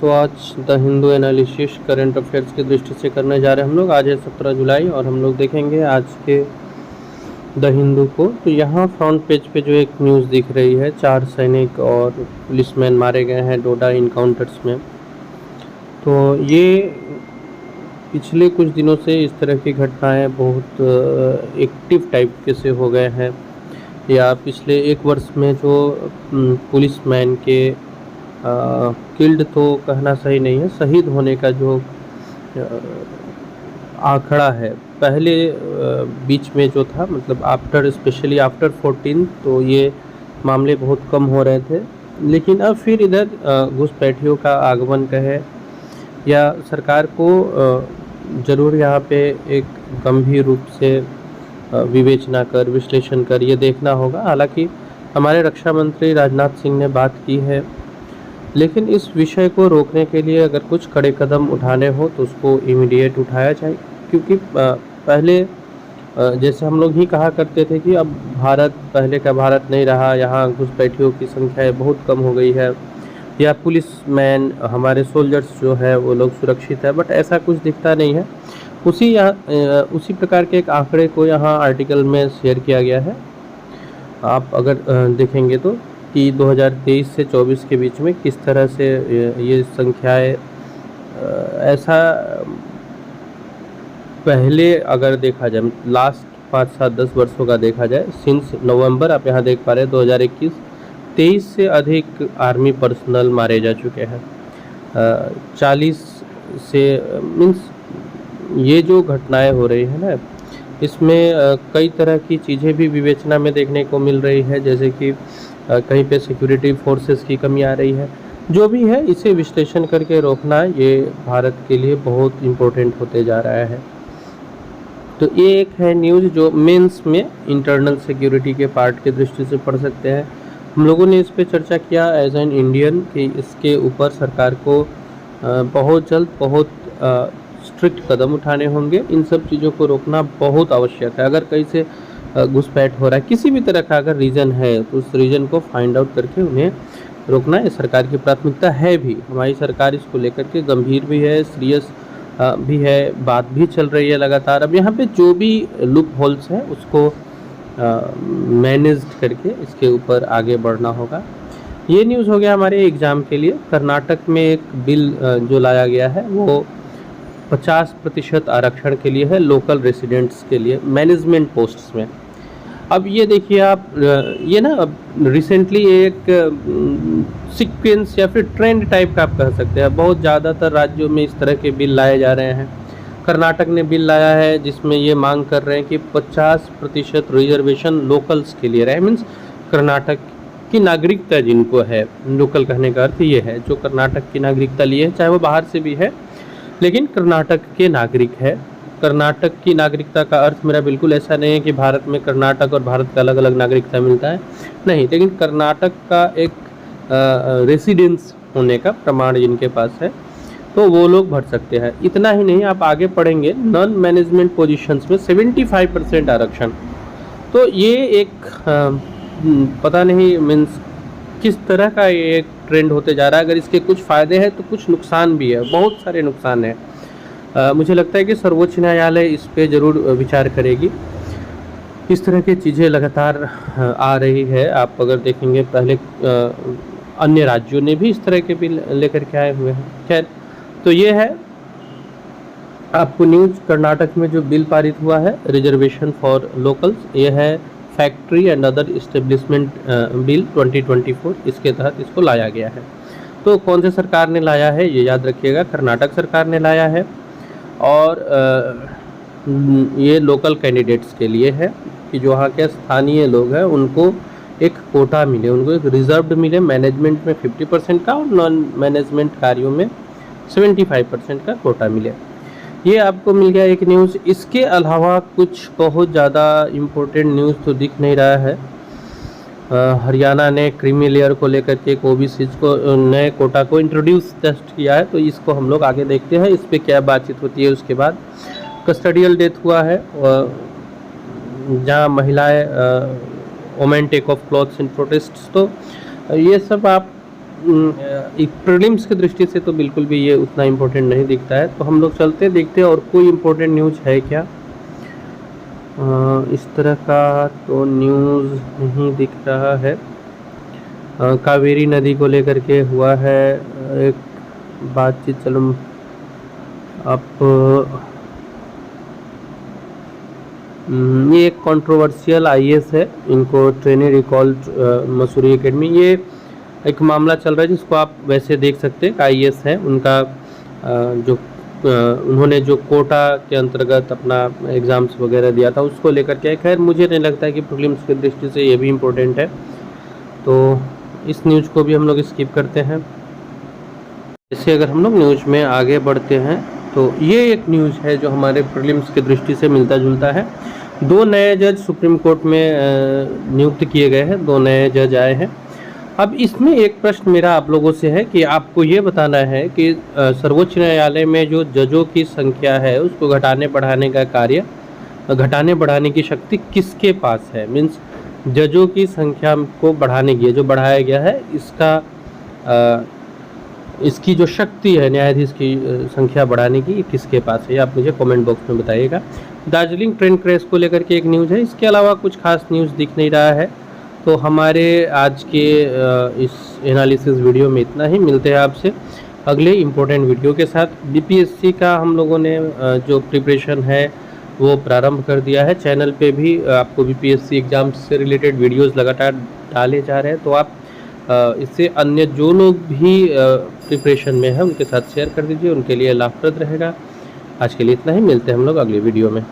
तो आज the Hindu analysis current affairs की दृष्टि से करने जा रहे हैं हम लोग। आज है 17 जुलाई और हम लोग देखेंगे आज के द हिंदू को। तो यहाँ फ्रंट पेज पे जो एक न्यूज़ दिख रही है, 4 सैनिक और पुलिसमैन मारे गए हैं डोडा इनकाउंटर्स में। तो ये पिछले कुछ दिनों से इस तरह की घटनाएं बहुत एक्टिव टाइप के से हो गए हैं, या पिछले 1 वर्ष में जो पुलिसमैन के किल्ड तो कहना सही नहीं है, शहीद होने का जो आंकड़ा है पहले बीच में जो था, मतलब आफ्टर स्पेशली आफ्टर 14 तो ये मामले बहुत कम हो रहे थे। लेकिन अब फिर इधर घुसपैठियों का आगमन कहे या सरकार को ज़रूर यहाँ पे एक गंभीर रूप से विवेचना कर, विश्लेषण कर ये देखना होगा। हालांकि हमारे रक्षा मंत्री राजनाथ सिंह ने बात की है, लेकिन इस विषय को रोकने के लिए अगर कुछ कड़े कदम उठाने हो तो उसको इमीडिएट उठाया जाए। क्योंकि पहले जैसे हम लोग ही कहा करते थे कि अब भारत पहले का भारत नहीं रहा, यहाँ घुसपैठियों की संख्या बहुत कम हो गई है, या पुलिसमैन हमारे सोल्जर्स जो है वो लोग सुरक्षित है, बट ऐसा कुछ दिखता नहीं है। उसी प्रकार के एक आंकड़े को यहाँ आर्टिकल में शेयर किया गया है। आप अगर देखेंगे तो कि 2023 से 24 के बीच में किस तरह से ये संख्याएं ऐसा पहले अगर देखा जाए लास्ट 5, 7, 10 वर्षों का देखा जाए, सिंस नवंबर आप यहाँ देख पा रहे हैं 2021, 23 से अधिक आर्मी पर्सनल मारे जा चुके हैं। 40 से मीन्स ये जो घटनाएं हो रही है ना, इसमें कई तरह की चीज़ें भी विवेचना में देखने को मिल रही है, जैसे कि कहीं पे सिक्योरिटी फोर्सेस की कमी आ रही है। जो भी है इसे विश्लेषण करके रोकना ये भारत के लिए बहुत इम्पोर्टेंट होते जा रहा है। तो ये एक है न्यूज़ जो मेंस में इंटरनल सिक्योरिटी के पार्ट के दृष्टि से पढ़ सकते हैं। हम लोगों ने इस पे चर्चा किया एज एन इंडियन कि इसके ऊपर सरकार को बहुत जल्द बहुत स्ट्रिक्ट कदम उठाने होंगे। इन सब चीज़ों को रोकना बहुत आवश्यक है। अगर कहीं से घुसपैठ हो रहा है, किसी भी तरह का अगर रीज़न है, तो उस रीज़न को फाइंड आउट करके उन्हें रोकना ये सरकार की प्राथमिकता है भी। हमारी सरकार इसको लेकर के गंभीर भी है, सीरियस भी है, बात भी चल रही है लगातार। अब यहाँ पे जो भी लूप होल्स हैं उसको मैनेज करके इसके ऊपर आगे बढ़ना होगा। ये न्यूज़ हो गया हमारे एग्ज़ाम के लिए। कर्नाटक में एक बिल जो लाया गया है वो 50% आरक्षण के लिए है, लोकल रेसिडेंट्स के लिए मैनेजमेंट पोस्ट्स में। अब ये देखिए आप, ये ना रिसेंटली एक सीक्वेंस या फिर ट्रेंड टाइप का आप कह सकते हैं, बहुत ज़्यादातर राज्यों में इस तरह के बिल लाए जा रहे हैं। कर्नाटक ने बिल लाया है जिसमें ये मांग कर रहे हैं कि 50% रिजर्वेशन लोकल्स के लिए रहे। मीन्स कर्नाटक की नागरिकता जिनको है, लोकल कहने का अर्थ ये है जो कर्नाटक की नागरिकता लिए है, चाहे वो बाहर से भी है लेकिन कर्नाटक के नागरिक है। कर्नाटक की नागरिकता का अर्थ मेरा बिल्कुल ऐसा नहीं है कि भारत में कर्नाटक और भारत का अलग अलग नागरिकता मिलता है, नहीं, लेकिन कर्नाटक का एक रेसिडेंस होने का प्रमाण जिनके पास है तो वो लोग भर सकते हैं। इतना ही नहीं, आप आगे पढ़ेंगे नॉन मैनेजमेंट पोजीशंस में 75% आरक्षण। तो ये एक पता नहीं मीन्स किस तरह का ये एक ट्रेंड होते जा रहा है। अगर इसके कुछ फ़ायदे हैं तो कुछ नुकसान भी है, बहुत सारे नुकसान हैं। मुझे लगता है कि सर्वोच्च न्यायालय इस पे ज़रूर विचार करेगी। इस तरह की चीज़ें लगातार आ रही है। आप अगर देखेंगे पहले अन्य राज्यों ने भी इस तरह के बिल लेकर के आए हुए हैं। खैर, तो ये है आपको न्यूज़। कर्नाटक में जो बिल पारित हुआ है रिजर्वेशन फॉर लोकल्स, ये है factory and other establishment bill 2024, इसके तहत इसको लाया गया है। तो कौन से सरकार ने लाया है ये याद रखिएगा, कर्नाटक सरकार ने लाया है। और ये लोकल कैंडिडेट्स के लिए है कि जो वहाँ के स्थानीय लोग हैं उनको एक कोटा मिले, उनको एक रिजर्व्ड मिले, मैनेजमेंट में 50% का और नॉन मैनेजमेंट कार्यों में 75% का कोटा मिले। ये आपको मिल गया एक न्यूज़। इसके अलावा कुछ बहुत ज़्यादा इम्पोर्टेंट न्यूज़ तो दिख नहीं रहा है। हरियाणा ने क्रीमी लेयर को लेकर के ओबीसी को नए कोटा को इंट्रोड्यूस जस्ट किया है, तो इसको हम लोग आगे देखते हैं इस पर क्या बातचीत होती है। उसके बाद कस्टडियल डेथ हुआ है जहाँ महिलाएं वोमेन टेक ऑफ क्लॉथ्स इन प्रोटेस्ट। तो ये सब आप प्रीलिम्स की दृष्टि से तो बिल्कुल भी ये उतना इम्पोर्टेंट नहीं दिखता है। तो हम लोग चलते देखते हैं और कोई इम्पोर्टेंट न्यूज़ है क्या। इस तरह का तो न्यूज़ नहीं दिख रहा है। कावेरी नदी को लेकर के हुआ है एक बातचीत। चलो आप ये एक कंट्रोवर्शियल आईएएस है, इनको ट्रेनी रिकॉल मसूरी एकेडमी, ये एक मामला चल रहा है जिसको आप वैसे देख सकते हैं। आईएएस है उनका जो उन्होंने जो कोटा के अंतर्गत अपना एग्ज़ाम्स वगैरह दिया था उसको लेकर के। खैर मुझे नहीं लगता है कि प्रीलिम्स की दृष्टि से ये भी इम्पोर्टेंट है, तो इस न्यूज़ को भी हम लोग स्किप करते हैं। जैसे अगर हम लोग न्यूज़ में आगे बढ़ते हैं तो ये एक न्यूज़ है जो हमारे प्रीलिम्स की दृष्टि से मिलता जुलता है। 2 नए जज सुप्रीम कोर्ट में नियुक्त किए गए हैं, 2 नए जज आए हैं। अब इसमें एक प्रश्न मेरा आप लोगों से है कि आपको ये बताना है कि सर्वोच्च न्यायालय में जो जजों की संख्या है उसको घटाने बढ़ाने का कार्य, घटाने बढ़ाने की शक्ति किसके पास है। मीन्स जजों की संख्या को बढ़ाने की, जो बढ़ाया गया है इसकी जो शक्ति है न्यायाधीश की संख्या बढ़ाने की, किसके पास है, आप मुझे कमेंट बॉक्स में बताइएगा। दार्जिलिंग ट्रेन क्रैश को लेकर के एक न्यूज़ है, इसके अलावा कुछ खास न्यूज़ दिख नहीं रहा है। तो हमारे आज के इस एनालिसिस वीडियो में इतना ही। मिलते हैं आपसे अगले इम्पोर्टेंट वीडियो के साथ। बीपीएससी का हम लोगों ने जो प्रिपरेशन है वो प्रारंभ कर दिया है। चैनल पे भी आपको बीपीएससी एग्ज़ाम से रिलेटेड वीडियोस लगातार डाले जा रहे हैं, तो आप इससे अन्य जो लोग भी प्रिपरेशन में हैं उनके साथ शेयर कर दीजिए, उनके लिए लाभप्रद रहेगा। आज के लिए इतना ही। मिलते हैं हम लोग अगले वीडियो में।